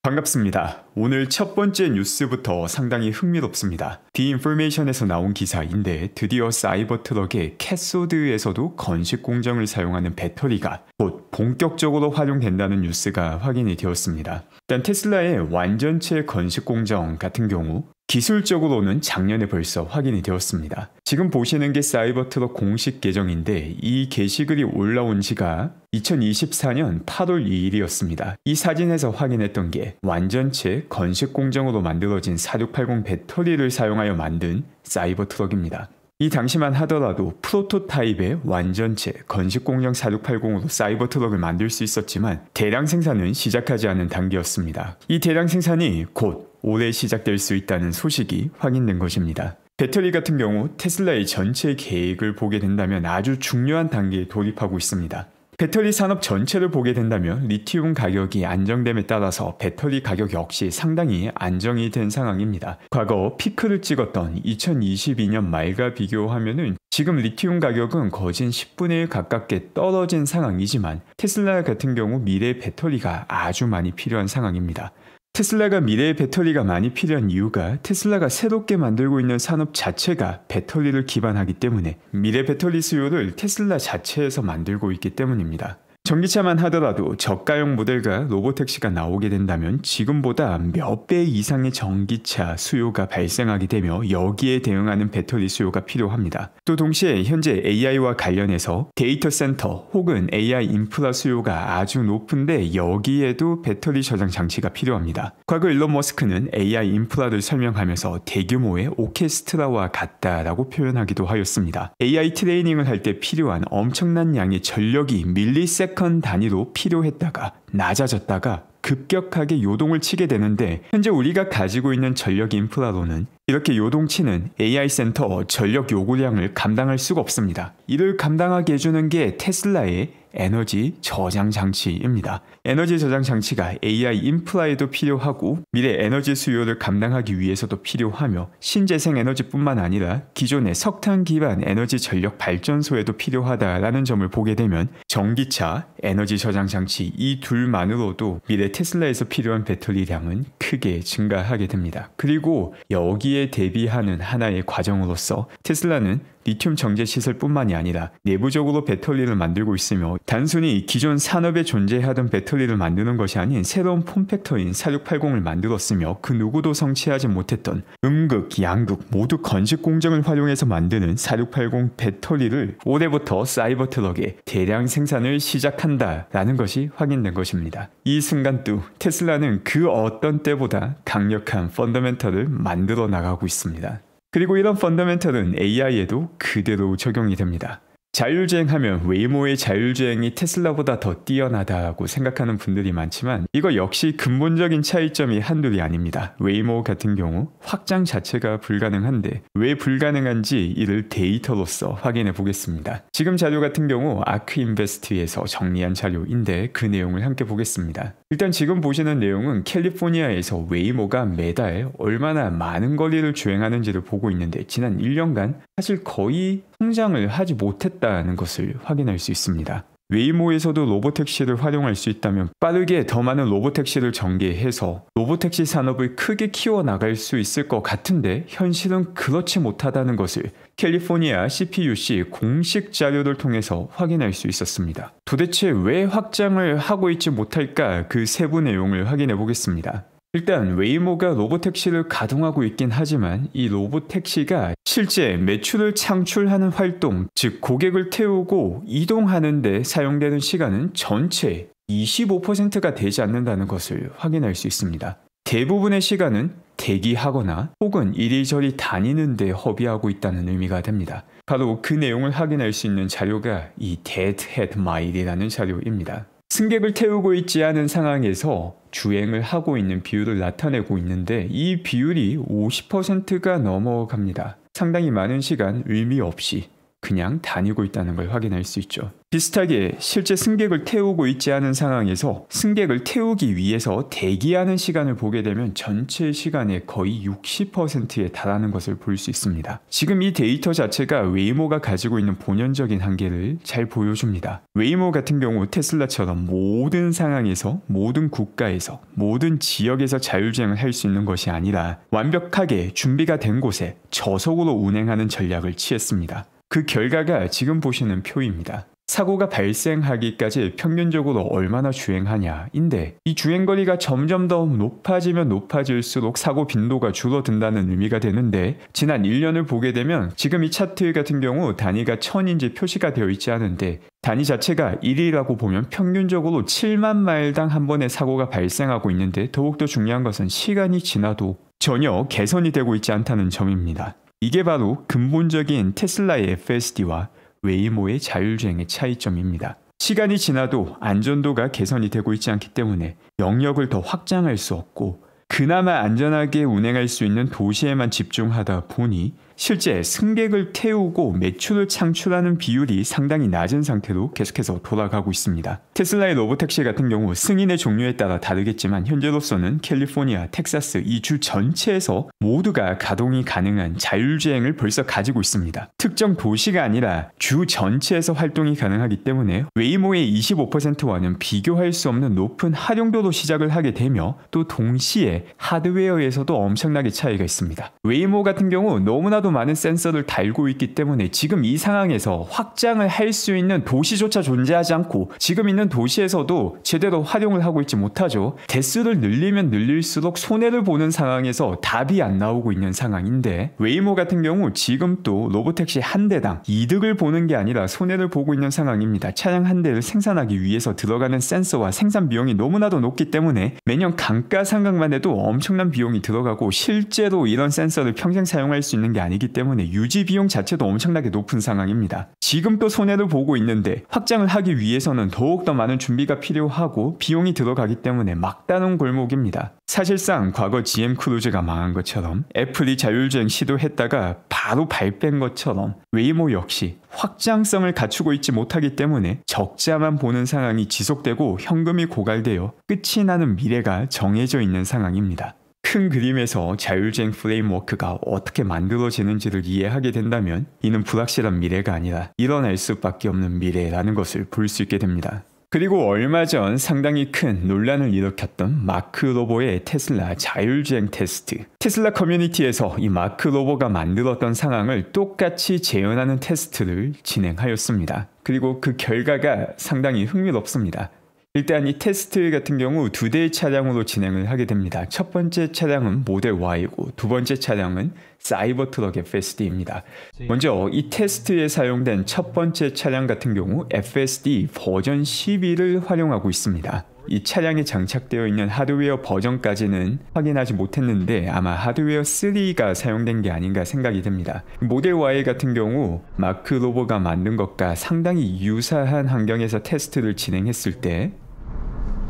반갑습니다. 오늘 첫 번째 뉴스부터 상당히 흥미롭습니다. 디인포메이션에서 나온 기사인데 드디어 사이버 트럭의 캐소드에서도 건식 공정을 사용하는 배터리가 곧 본격적으로 활용된다는 뉴스가 확인이 되었습니다. 일단 테슬라의 완전체 건식 공정 같은 경우 기술적으로는 작년에 벌써 확인이 되었습니다. 지금 보시는 게 사이버트럭 공식 계정인데 이 게시글이 올라온 지가 2024년 8월 2일이었습니다. 이 사진에서 확인했던 게 완전체 건식 공정으로 만들어진 4680 배터리를 사용하여 만든 사이버트럭입니다. 이 당시만 하더라도 프로토타입의 완전체 건식 공정 4680으로 사이버트럭을 만들 수 있었지만 대량 생산은 시작하지 않은 단계였습니다. 이 대량 생산이 곧 올해 시작될 수 있다는 소식이 확인된 것입니다. 배터리 같은 경우 테슬라의 전체 계획을 보게 된다면 아주 중요한 단계에 돌입하고 있습니다. 배터리 산업 전체를 보게 된다면 리튬 가격이 안정됨에 따라서 배터리 가격 역시 상당히 안정이 된 상황입니다. 과거 피크를 찍었던 2022년 말과 비교하면은 지금 리튬 가격은 거진 10분의 1 가깝게 떨어진 상황이지만 테슬라 같은 경우 미래 배터리가 아주 많이 필요한 상황입니다. 테슬라가 미래의 배터리가 많이 필요한 이유가 테슬라가 새롭게 만들고 있는 산업 자체가 배터리를 기반하기 때문에 미래 배터리 수요를 테슬라 자체에서 만들고 있기 때문입니다. 전기차만 하더라도 저가형 모델과 로보택시가 나오게 된다면 지금보다 몇 배 이상의 전기차 수요가 발생하게 되며 여기에 대응하는 배터리 수요가 필요합니다. 또 동시에 현재 AI와 관련해서 데이터 센터 혹은 AI 인프라 수요가 아주 높은데 여기에도 배터리 저장 장치가 필요합니다. 과거 일론 머스크는 AI 인프라를 설명하면서 대규모의 오케스트라와 같다라고 표현하기도 하였습니다. AI 트레이닝을 할 때 필요한 엄청난 양의 전력이 밀리세컨드 단위로 필요했다가 낮아졌다가 급격하게 요동을 치게 되는데 현재 우리가 가지고 있는 전력 인프라로는 이렇게 요동치는 AI 센터 전력 요구량을 감당할 수가 없습니다. 이를 감당하게 해주는 게 테슬라의 에너지 저장 장치입니다. 에너지 저장 장치가 AI 인프라에도 필요하고 미래 에너지 수요를 감당하기 위해서도 필요하며 신재생 에너지뿐만 아니라 기존의 석탄 기반 에너지 전력 발전소에도 필요하다라는 점을 보게 되면 전기차, 에너지 저장 장치 이 둘만으로도 미래 테슬라에서 필요한 배터리량은 크게 증가하게 됩니다. 그리고 여기에 대비하는 하나의 과정으로서 테슬라는 리튬 정제 시설뿐만이 아니라 내부적으로 배터리를 만들고 있으며 단순히 기존 산업에 존재하던 배터리를 만드는 것이 아닌 새로운 폼팩터인 4680을 만들었으며 그 누구도 성취하지 못했던 음극, 양극 모두 건식 공정을 활용해서 만드는 4680 배터리를 올해부터 사이버트럭에 대량 생산을 시작한다라는 것이 확인된 것입니다. 이 순간 또 테슬라는 그 어떤 때보다 강력한 펀더멘털을 만들어 나가고 있습니다. 그리고 이런 펀더멘털은 AI에도 그대로 적용이 됩니다. 자율주행하면 웨이모의 자율주행이 테슬라보다 더 뛰어나다고 생각하는 분들이 많지만 이거 역시 근본적인 차이점이 한둘이 아닙니다. 웨이모 같은 경우 확장 자체가 불가능한데 왜 불가능한지 이를 데이터로서 확인해 보겠습니다. 지금 자료 같은 경우 아크인베스트에서 정리한 자료인데 그 내용을 함께 보겠습니다. 일단 지금 보시는 내용은 캘리포니아에서 웨이모가 매달 얼마나 많은 거리를 주행하는지를 보고 있는데 지난 1년간 사실 거의 성장을 하지 못했다는 것을 확인할 수 있습니다. 웨이모에서도 로보택시를 활용할 수 있다면 빠르게 더 많은 로보택시를 전개해서 로보택시 산업을 크게 키워나갈 수 있을 것 같은데 현실은 그렇지 못하다는 것을 캘리포니아 CPUC 공식 자료를 통해서 확인할 수 있었습니다. 도대체 왜 확장을 하고 있지 못할까 그 세부 내용을 확인해 보겠습니다. 일단 웨이모가 로보택시를 가동하고 있긴 하지만 이 로보택시가 실제 매출을 창출하는 활동, 즉 고객을 태우고 이동하는 데 사용되는 시간은 전체 25%가 되지 않는다는 것을 확인할 수 있습니다. 대부분의 시간은 대기하거나 혹은 이리저리 다니는 데 허비하고 있다는 의미가 됩니다. 바로 그 내용을 확인할 수 있는 자료가 이 Dead Head Mile이라는 자료입니다. 승객을 태우고 있지 않은 상황에서 주행을 하고 있는 비율을 나타내고 있는데 이 비율이 50%가 넘어갑니다. 상당히 많은 시간 의미 없이 그냥 다니고 있다는 걸 확인할 수 있죠. 비슷하게 실제 승객을 태우고 있지 않은 상황에서 승객을 태우기 위해서 대기하는 시간을 보게 되면 전체 시간의 거의 60%에 달하는 것을 볼 수 있습니다. 지금 이 데이터 자체가 웨이모가 가지고 있는 본연적인 한계를 잘 보여줍니다. 웨이모 같은 경우 테슬라처럼 모든 상황에서, 모든 국가에서, 모든 지역에서 자율주행을 할 수 있는 것이 아니라 완벽하게 준비가 된 곳에 저속으로 운행하는 전략을 취했습니다. 그 결과가 지금 보시는 표입니다. 사고가 발생하기까지 평균적으로 얼마나 주행하냐인데, 이 주행거리가 점점 더 높아지면 높아질수록 사고 빈도가 줄어든다는 의미가 되는데, 지난 1년을 보게 되면 지금 이 차트 같은 경우 단위가 1000인지 표시가 되어 있지 않은데, 단위 자체가 1이라고 보면 평균적으로 7만 마일당 한 번의 사고가 발생하고 있는데, 더욱더 중요한 것은 시간이 지나도 전혀 개선이 되고 있지 않다는 점입니다. 이게 바로 근본적인 테슬라의 FSD와 웨이모의 자율주행의 차이점입니다. 시간이 지나도 안전도가 개선이 되고 있지 않기 때문에 영역을 더 확장할 수 없고, 그나마 안전하게 운행할 수 있는 도시에만 집중하다 보니 실제 승객을 태우고 매출을 창출하는 비율이 상당히 낮은 상태로 계속해서 돌아가고 있습니다. 테슬라의 로보택시 같은 경우 승인의 종류에 따라 다르겠지만 현재로서는 캘리포니아, 텍사스 이 주 전체에서 모두가 가동이 가능한 자율주행을 벌써 가지고 있습니다. 특정 도시가 아니라 주 전체에서 활동이 가능하기 때문에 웨이모의 25%와는 비교할 수 없는 높은 활용도로 시작을 하게 되며, 또 동시에 하드웨어에서도 엄청나게 차이가 있습니다. 웨이모 같은 경우 너무나도 많은 센서를 달고 있기 때문에 지금 이 상황에서 확장을 할 수 있는 도시조차 존재하지 않고, 지금 있는 도시에서도 제대로 활용을 하고 있지 못하죠. 대수를 늘리면 늘릴수록 손해를 보는 상황에서 답이 안 나오고 있는 상황인데, 웨이모 같은 경우 지금 또 로보택시 한 대당 이득을 보는 게 아니라 손해를 보고 있는 상황입니다. 차량 한 대를 생산하기 위해서 들어가는 센서와 생산 비용이 너무나도 높기 때문에 매년 감가상각만 해도 엄청난 비용이 들어가고, 실제로 이런 센서를 평생 사용할 수 있는 게 아니기 때문에 유지 비용 자체도 엄청나게 높은 상황입니다. 지금 또 손해를 보고 있는데 확장을 하기 위해서는 더욱더 많은 준비가 필요하고 비용이 들어가기 때문에 막다른 골목입니다. 사실상 과거 GM 크루즈가 망한 것처럼, 애플이 자율주행 시도했다가 바로 발 뺀 것처럼 웨이모 역시 확장성을 갖추고 있지 못하기 때문에 적자만 보는 상황이 지속되고 현금이 고갈되어 끝이 나는 미래가 정해져 있는 상황입니다. 큰 그림에서 자율주행 프레임워크가 어떻게 만들어지는지를 이해하게 된다면 이는 불확실한 미래가 아니라 일어날 수밖에 없는 미래라는 것을 볼 수 있게 됩니다. 그리고 얼마 전 상당히 큰 논란을 일으켰던 마크 로보의 테슬라 자율주행 테스트. 테슬라 커뮤니티에서 이 마크 로보가 만들었던 상황을 똑같이 재현하는 테스트를 진행하였습니다. 그리고 그 결과가 상당히 흥미롭습니다. 일단 이 테스트 같은 경우 2대의 차량으로 진행을 하게 됩니다. 첫 번째 차량은 모델 Y고 두 번째 차량은 사이버트럭 FSD입니다. 먼저 이 테스트에 사용된 첫 번째 차량 같은 경우 FSD 버전 12를 활용하고 있습니다. 이 차량에 장착되어 있는 하드웨어 버전까지는 확인하지 못했는데 아마 하드웨어 3가 사용된 게 아닌가 생각이 됩니다. 모델 Y 같은 경우 마크 로보가 만든 것과 상당히 유사한 환경에서 테스트를 진행했을 때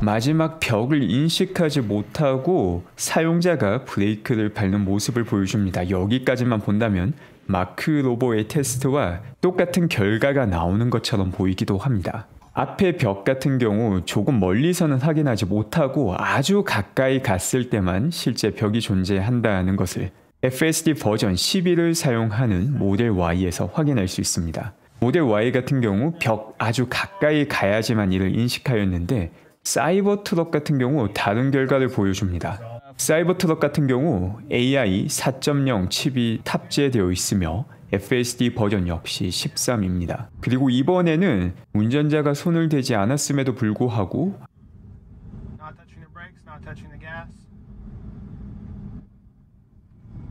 마지막 벽을 인식하지 못하고 사용자가 브레이크를 밟는 모습을 보여줍니다. 여기까지만 본다면 마크 로보의 테스트와 똑같은 결과가 나오는 것처럼 보이기도 합니다. 앞에 벽 같은 경우 조금 멀리서는 확인하지 못하고 아주 가까이 갔을 때만 실제 벽이 존재한다는 것을 FSD 버전 12를 사용하는 모델 Y에서 확인할 수 있습니다. 모델 Y 같은 경우 벽 아주 가까이 가야지만 이를 인식하였는데, 사이버 트럭 같은 경우 다른 결과를 보여줍니다. 사이버 트럭 같은 경우 AI 4.0 칩이 탑재되어 있으며 FSD 버전 역시 13입니다. 그리고 이번에는 운전자가 손을 대지 않았음에도 불구하고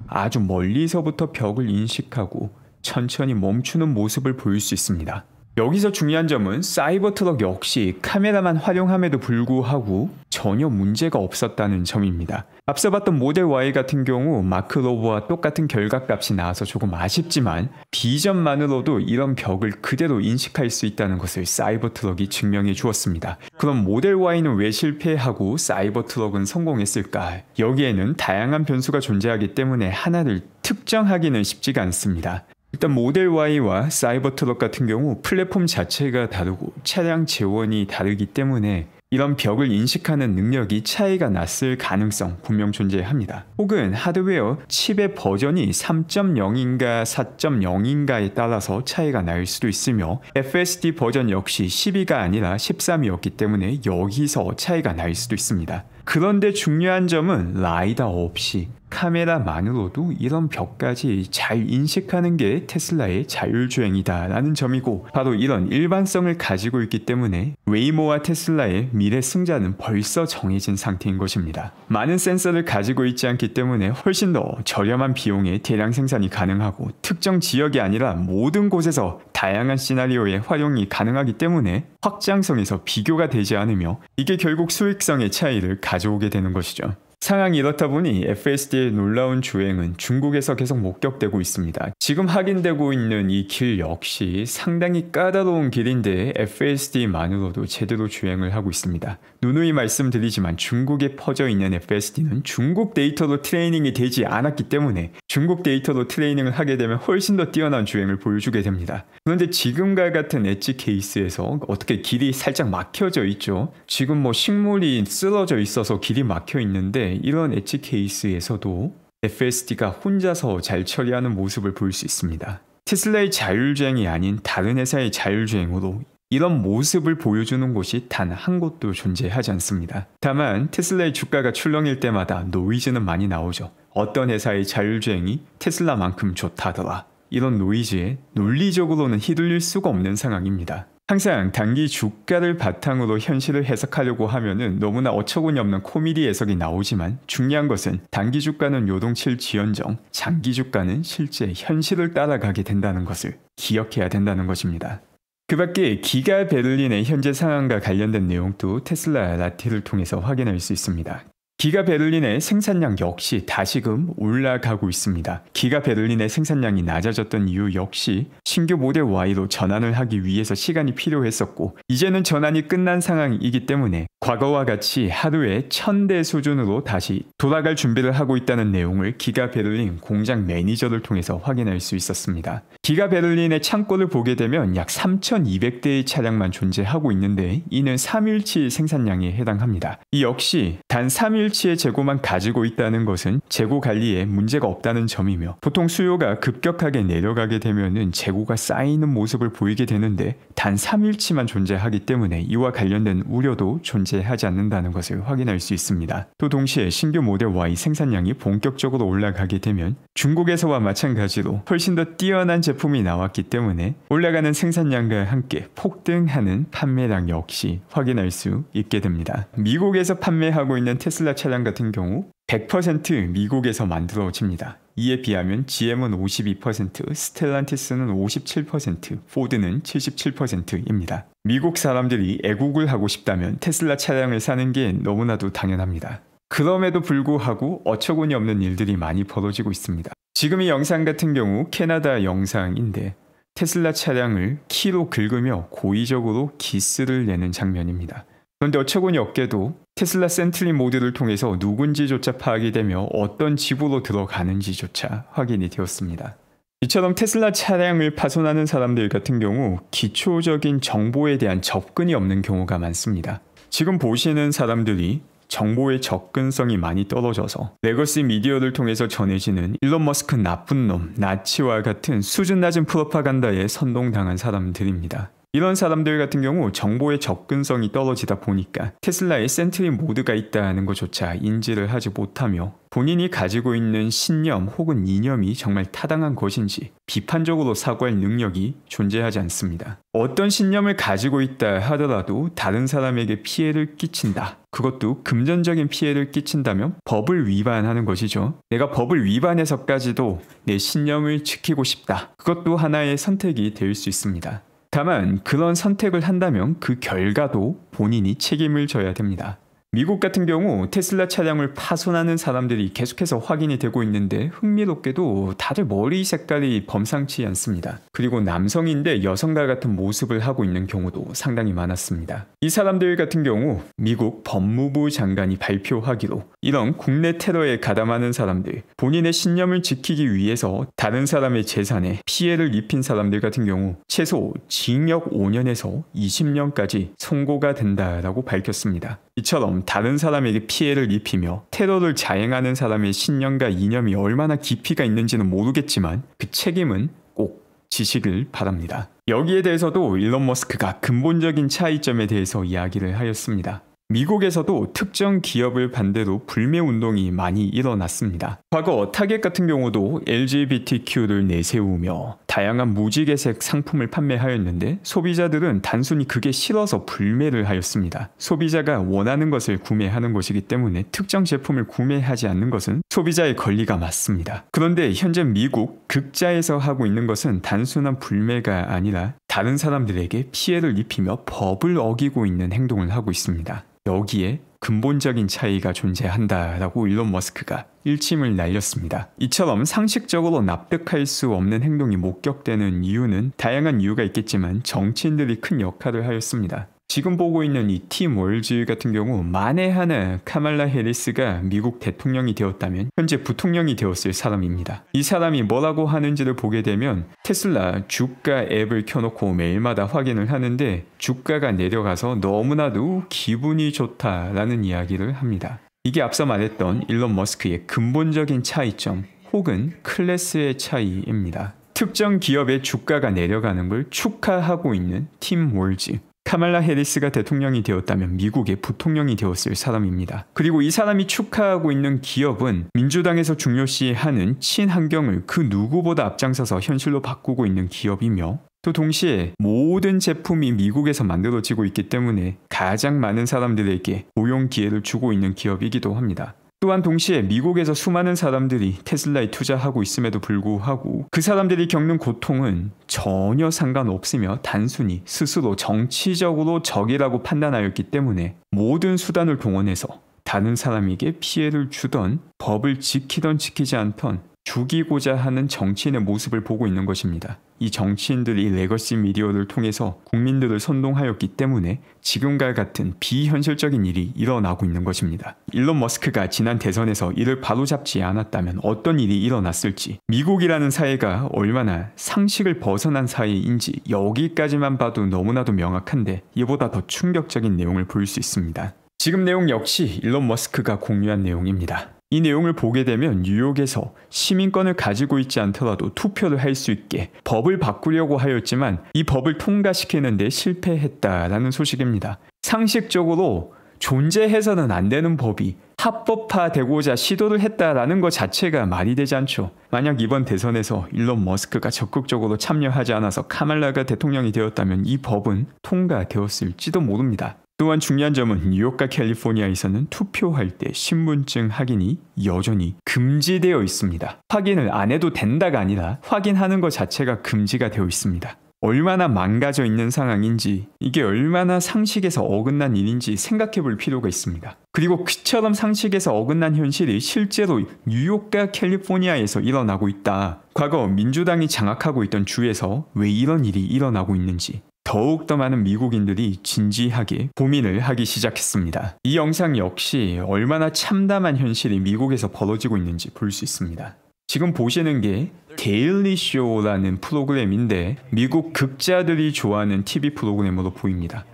아주 멀리서부터 벽을 인식하고 천천히 멈추는 모습을 보일 수 있습니다. 여기서 중요한 점은 사이버 트럭 역시 카메라만 활용함에도 불구하고 전혀 문제가 없었다는 점입니다. 앞서 봤던 모델 Y 같은 경우 마크 로보와 똑같은 결과값이 나와서 조금 아쉽지만 비전만으로도 이런 벽을 그대로 인식할 수 있다는 것을 사이버 트럭이 증명해 주었습니다. 그럼 모델 Y는 왜 실패하고 사이버 트럭은 성공했을까? 여기에는 다양한 변수가 존재하기 때문에 하나를 특정하기는 쉽지가 않습니다. 일단 모델 Y와 사이버 트럭 같은 경우 플랫폼 자체가 다르고 차량 재원이 다르기 때문에 이런 벽을 인식하는 능력이 차이가 났을 가능성 분명 존재합니다. 혹은 하드웨어 칩의 버전이 3.0인가 4.0인가에 따라서 차이가 날 수도 있으며 FSD 버전 역시 12가 아니라 13이었기 때문에 여기서 차이가 날 수도 있습니다. 그런데 중요한 점은 라이다 없이 카메라만으로도 이런 벽까지 잘 인식하는 게 테슬라의 자율주행이다 라는 점이고, 바로 이런 일반성을 가지고 있기 때문에 웨이모와 테슬라의 미래 승자는 벌써 정해진 상태인 것입니다. 많은 센서를 가지고 있지 않기 때문에 훨씬 더 저렴한 비용에 대량 생산이 가능하고 특정 지역이 아니라 모든 곳에서 다양한 시나리오의 활용이 가능하기 때문에 확장성에서 비교가 되지 않으며 이게 결국 수익성의 차이를 가져오게 되는 것이죠. 상황이 이렇다 보니 FSD의 놀라운 주행은 중국에서 계속 목격되고 있습니다. 지금 확인되고 있는 이 길 역시 상당히 까다로운 길인데 FSD만으로도 제대로 주행을 하고 있습니다. 누누이 말씀드리지만 중국에 퍼져 있는 FSD는 중국 데이터로 트레이닝이 되지 않았기 때문에 중국 데이터로 트레이닝을 하게 되면 훨씬 더 뛰어난 주행을 보여주게 됩니다. 그런데 지금과 같은 엣지 케이스에서 어떻게 길이 살짝 막혀져 있죠. 지금 뭐 식물이 쓰러져 있어서 길이 막혀 있는데 이런 엣지 케이스에서도 FSD가 혼자서 잘 처리하는 모습을 볼 수 있습니다. 테슬라의 자율주행이 아닌 다른 회사의 자율주행으로 이런 모습을 보여주는 곳이 단 한 곳도 존재하지 않습니다. 다만 테슬라의 주가가 출렁일 때마다 노이즈는 많이 나오죠. 어떤 회사의 자율주행이 테슬라만큼 좋다더라. 이런 노이즈에 논리적으로는 휘둘릴 수가 없는 상황입니다. 항상 단기 주가를 바탕으로 현실을 해석하려고 하면은 너무나 어처구니 없는 코미디 해석이 나오지만 중요한 것은 단기 주가는 요동칠지언정 장기 주가는 실제 현실을 따라가게 된다는 것을 기억해야 된다는 것입니다. 그 밖에 기가 베를린의 현재 상황과 관련된 내용도 테슬라 라티를 통해서 확인할 수 있습니다. 기가 베를린의 생산량 역시 다시금 올라가고 있습니다. 기가 베를린의 생산량이 낮아졌던 이유 역시 신규 모델 Y로 전환을 하기 위해서 시간이 필요했었고 이제는 전환이 끝난 상황이기 때문에 과거와 같이 하루에 1000대 수준으로 다시 돌아갈 준비를 하고 있다는 내용을 기가 베를린 공장 매니저를 통해서 확인할 수 있었습니다. 기가 베를린의 창고를 보게 되면 약 3200대의 차량만 존재하고 있는데 이는 3일치 생산량에 해당합니다. 이 역시 단 3일치의 재고만 가지고 있다는 것은 재고 관리에 문제가 없다는 점이며 보통 수요가 급격하게 내려가게 되면은 재고가 쌓이는 모습을 보이게 되는데 단 3일치만 존재하기 때문에 이와 관련된 우려도 존재하지 않는다는 것을 확인할 수 있습니다. 또 동시에 신규 모델 Y 생산량이 본격적으로 올라가게 되면 중국에서와 마찬가지로 훨씬 더 뛰어난 제품이 나왔기 때문에 올라가는 생산량과 함께 폭등하는 판매량 역시 확인할 수 있게 됩니다. 미국에서 판매하고 있는 테슬라 차량 같은 경우 100% 미국에서 만들어집니다. 이에 비하면 GM은 52%, 스텔란티스는 57%, 포드는 77%입니다. 미국 사람들이 애국을 하고 싶다면 테슬라 차량을 사는 게 너무나도 당연합니다. 그럼에도 불구하고 어처구니 없는 일들이 많이 벌어지고 있습니다. 지금 이 영상 같은 경우 캐나다 영상인데 테슬라 차량을 키로 긁으며 고의적으로 기스를 내는 장면입니다. 그런데 어처구니 없게도 테슬라 센트리 모드를 통해서 누군지조차 파악이 되며 어떤 집으로 들어가는지조차 확인이 되었습니다. 이처럼 테슬라 차량을 파손하는 사람들 같은 경우 기초적인 정보에 대한 접근이 없는 경우가 많습니다. 지금 보시는 사람들이 정보의 접근성이 많이 떨어져서 레거시 미디어를 통해서 전해지는 일론 머스크 나쁜 놈, 나치와 같은 수준 낮은 프로파간다에 선동당한 사람들입니다. 이런 사람들 같은 경우 정보의 접근성이 떨어지다 보니까 테슬라에 센트리 모드가 있다는 것조차 인지를 하지 못하며 본인이 가지고 있는 신념 혹은 이념이 정말 타당한 것인지 비판적으로 사고할 능력이 존재하지 않습니다. 어떤 신념을 가지고 있다 하더라도 다른 사람에게 피해를 끼친다. 그것도 금전적인 피해를 끼친다면 법을 위반하는 것이죠. 내가 법을 위반해서까지도 내 신념을 지키고 싶다. 그것도 하나의 선택이 될 수 있습니다. 다만 그런 선택을 한다면 그 결과도 본인이 책임을 져야 됩니다. 미국 같은 경우 테슬라 차량을 파손하는 사람들이 계속해서 확인이 되고 있는데 흥미롭게도 다들 머리 색깔이 범상치 않습니다. 그리고 남성인데 여성과 같은 모습을 하고 있는 경우도 상당히 많았습니다. 이 사람들 같은 경우 미국 법무부 장관이 발표하기로 이런 국내 테러에 가담하는 사람들, 본인의 신념을 지키기 위해서 다른 사람의 재산에 피해를 입힌 사람들 같은 경우 최소 징역 5년에서 20년까지 선고가 된다라고 밝혔습니다. 이처럼 다른 사람에게 피해를 입히며 테러를 자행하는 사람의 신념과 이념이 얼마나 깊이가 있는지는 모르겠지만 그 책임은 꼭 지시길 바랍니다. 여기에 대해서도 일론 머스크가 근본적인 차이점에 대해서 이야기를 하였습니다. 미국에서도 특정 기업을 반대로 불매운동이 많이 일어났습니다. 과거 타겟 같은 경우도 LGBTQ를 내세우며 다양한 무지개색 상품을 판매하였는데 소비자들은 단순히 그게 싫어서 불매를 하였습니다. 소비자가 원하는 것을 구매하는 것이기 때문에 특정 제품을 구매하지 않는 것은 소비자의 권리가 맞습니다. 그런데 현재 미국 극자에서 하고 있는 것은 단순한 불매가 아니라 다른 사람들에게 피해를 입히며 법을 어기고 있는 행동을 하고 있습니다. 여기에 근본적인 차이가 존재한다라고 일론 머스크가 일침을 날렸습니다. 이처럼 상식적으로 납득할 수 없는 행동이 목격되는 이유는 다양한 이유가 있겠지만 정치인들이 큰 역할을 하였습니다. 지금 보고 있는 이 팀 월즈 같은 경우 만에 하나 카말라 해리스가 미국 대통령이 되었다면 현재 부통령이 되었을 사람입니다. 이 사람이 뭐라고 하는지를 보게 되면 테슬라 주가 앱을 켜놓고 매일마다 확인을 하는데 주가가 내려가서 너무나도 기분이 좋다라는 이야기를 합니다. 이게 앞서 말했던 일론 머스크의 근본적인 차이점 혹은 클래스의 차이입니다. 특정 기업의 주가가 내려가는 걸 축하하고 있는 팀 월즈. 카말라 해리스가 대통령이 되었다면 미국의 부통령이 되었을 사람입니다. 그리고 이 사람이 축하하고 있는 기업은 민주당에서 중요시하는 친환경을 그 누구보다 앞장서서 현실로 바꾸고 있는 기업이며 또 동시에 모든 제품이 미국에서 만들어지고 있기 때문에 가장 많은 사람들에게 고용 기회를 주고 있는 기업이기도 합니다. 또한 동시에 미국에서 수많은 사람들이 테슬라에 투자하고 있음에도 불구하고 그 사람들이 겪는 고통은 전혀 상관없으며 단순히 스스로 정치적으로 적이라고 판단하였기 때문에 모든 수단을 동원해서 다른 사람에게 피해를 주던 법을 지키던 지키지 않던 죽이고자 하는 정치인의 모습을 보고 있는 것입니다. 이 정치인들이 레거시 미디어를 통해서 국민들을 선동하였기 때문에 지금과 같은 비현실적인 일이 일어나고 있는 것입니다. 일론 머스크가 지난 대선에서 이를 바로잡지 않았다면 어떤 일이 일어났을지, 미국이라는 사회가 얼마나 상식을 벗어난 사회인지 여기까지만 봐도 너무나도 명확한데 이보다 더 충격적인 내용을 볼 수 있습니다. 지금 내용 역시 일론 머스크가 공유한 내용입니다. 이 내용을 보게 되면 뉴욕에서 시민권을 가지고 있지 않더라도 투표를 할 수 있게 법을 바꾸려고 하였지만 이 법을 통과시키는데 실패했다라는 소식입니다. 상식적으로 존재해서는 안 되는 법이 합법화되고자 시도를 했다라는 것 자체가 말이 되지 않죠. 만약 이번 대선에서 일론 머스크가 적극적으로 참여하지 않아서 카말라가 대통령이 되었다면 이 법은 통과되었을지도 모릅니다. 또한 중요한 점은 뉴욕과 캘리포니아에서는 투표할 때 신분증 확인이 여전히 금지되어 있습니다. 확인을 안 해도 된다가 아니라 확인하는 것 자체가 금지가 되어 있습니다. 얼마나 망가져 있는 상황인지, 이게 얼마나 상식에서 어긋난 일인지 생각해 볼 필요가 있습니다. 그리고 그처럼 상식에서 어긋난 현실이 실제로 뉴욕과 캘리포니아에서 일어나고 있다. 과거 민주당이 장악하고 있던 주에서 왜 이런 일이 일어나고 있는지 더욱더 많은 미국인들이 진지하게 고민을 하기 시작했습니다. 이 영상 역시 얼마나 참담한 현실이 미국에서 벌어지고 있는지 볼 수 있습니다. 지금 보시는 게 데일리 쇼라는 프로그램인데 미국 극자들이 좋아하는 TV 프로그램으로 보입니다.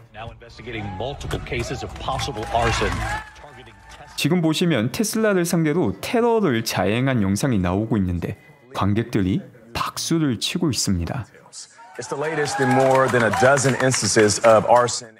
지금 보시면 테슬라를 상대로 테러를 자행한 영상이 나오고 있는데 관객들이 박수를 치고 있습니다.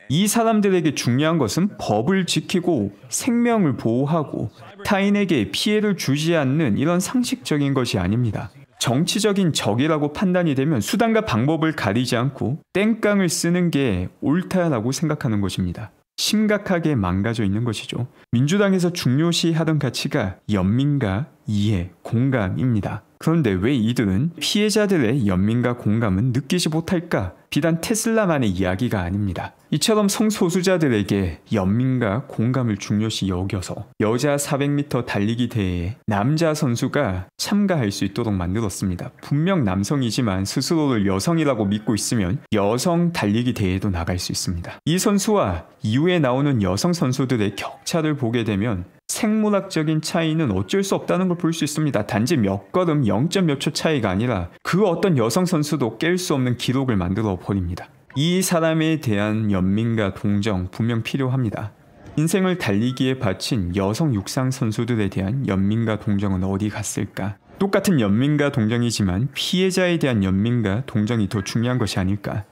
이 사람들에게 중요한 것은 법을 지키고 생명을 보호하고 타인에게 피해를 주지 않는 이런 상식적인 것이 아닙니다. 정치적인 적이라고 판단이 되면 수단과 방법을 가리지 않고 땡깡을 쓰는 게 옳다라고 생각하는 것입니다. 심각하게 망가져 있는 것이죠. 민주당에서 중요시하던 가치가 연민과 이해, 공감입니다. 그런데 왜 이들은 피해자들의 연민과 공감은 느끼지 못할까? 비단 테슬라만의 이야기가 아닙니다. 이처럼 성소수자들에게 연민과 공감을 중요시 여겨서 여자 400m 달리기 대회에 남자 선수가 참가할 수 있도록 만들었습니다. 분명 남성이지만 스스로를 여성이라고 믿고 있으면 여성 달리기 대회도 나갈 수 있습니다. 이 선수와 이후에 나오는 여성 선수들의 격차를 보게 되면 생물학적인 차이는 어쩔 수 없다는 걸 볼 수 있습니다. 단지 몇 걸음 0. 몇 초 차이가 아니라 그 어떤 여성 선수도 깰 수 없는 기록을 만들어 버립니다. 이 사람에 대한 연민과 동정 분명 필요합니다. 인생을 달리기에 바친 여성 육상 선수들에 대한 연민과 동정은 어디 갔을까? 똑같은 연민과 동정이지만 피해자에 대한 연민과 동정이 더 중요한 것이 아닐까?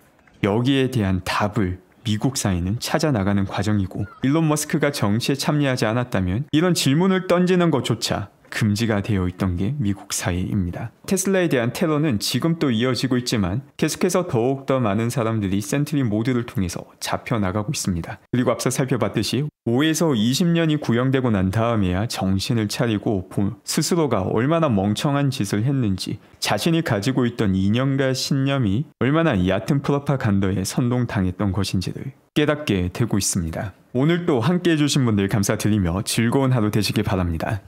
여기에 대한 답을 미국 사회는 찾아나가는 과정이고, 일론 머스크가 정치에 참여하지 않았다면 이런 질문을 던지는 것조차 금지가 되어 있던 게 미국 사회입니다. 테슬라에 대한 테러는 지금 또 이어지고 있지만 계속해서 더욱더 많은 사람들이 센트리 모드를 통해서 잡혀나가고 있습니다. 그리고 앞서 살펴봤듯이 5에서 20년이 구형되고 난 다음에야 정신을 차리고 스스로가 얼마나 멍청한 짓을 했는지, 자신이 가지고 있던 이념과 신념이 얼마나 얕은 프로파간더에 선동당했던 것인지를 깨닫게 되고 있습니다. 오늘 또 함께 해주신 분들 감사드리며 즐거운 하루 되시길 바랍니다.